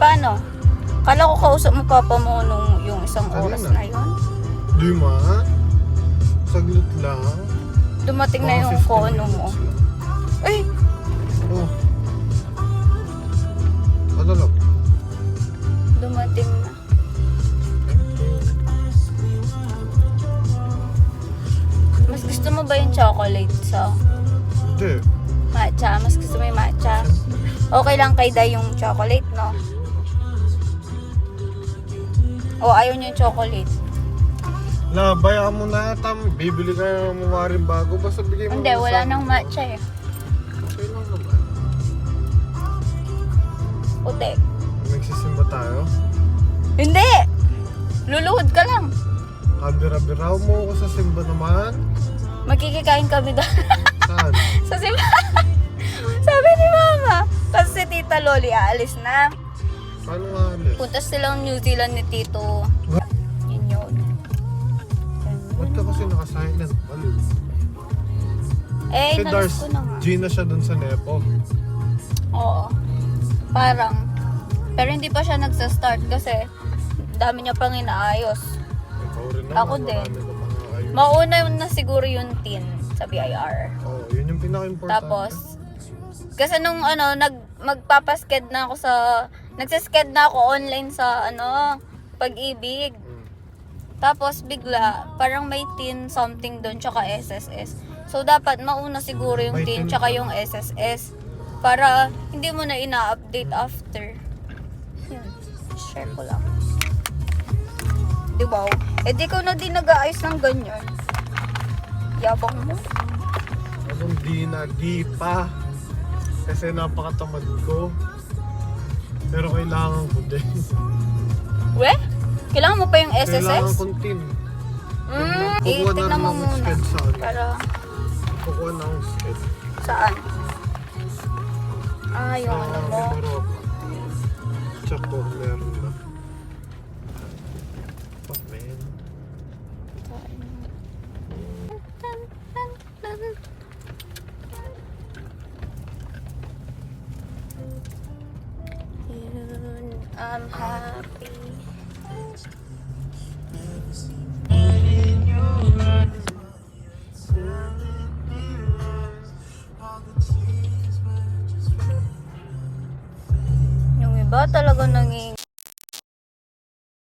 Paano? Kala ko kausap mo papa mo nung yung isang oras Kanina. na yun. Di ma. Saglit lang. Dumating na yung 15 kono mo. minutes lang. Ay, Oh. Ano lang? dumating na. Mas gusto mo ba yung chocolate sa Hindi. matcha? Mas gusto mo yung matcha? Okay lang kay Day yung chocolate, no? O ayaw niya yung chocolate? Bayaan mo na tam. Bibili ka ng mawaring bago. Basta bigay mo Hindi, na wala sa- nang matcha eh. Okay lang naman. Puti. Magsisimba tayo. Hindi! Luluhod ka lang. Kabira-biraw mo ako sa simba naman. Magkikikain kami doon. Saan? Sa simba. Sabi ni Mama. Kasi si Tita Loli aalis na. Paano nga alis? Punta silang New Zealand ni Tito. Yun yun. Ba't ka kasi naka-silent? Baliw. Eh, Si inalis Dars, ko na nga. Gina siya dun sa Nepo. Oo. Parang. Pero hindi pa siya nagsa-start kasi dami niya pang inaayos. Ikaw rin naman. Ako din. marami ka pang ayun. Mauna na siguro yung tin sa BIR. Oo, yun yung pinaka-importante. Tapos, kasi nung magpapasked na ako nagsisked na ako online sa Pag-ibig. Tapos bigla, parang may tin something doon tsaka SSS. So dapat mauna siguro yung May tin tin tsaka pa. yung SSS. Para hindi mo na ina-update after. Yun, share ko lang. Di ba? Eh di ko na din nag-aayos ng ganyan. Yabang mo. Anong di pa. Kasi napakatamad ko. Pero kailangan ko din. We? Kailangan mo pa yung Kailangan SSS? kong tin. Tingnan mo naman muna. sked sa ano. Para Kukuha na akong sked. saan? Ah, yung Sa ano mo. Europa. Check ko kung meron na. Fuck man. Yun, I'm happy. Yung iba talaga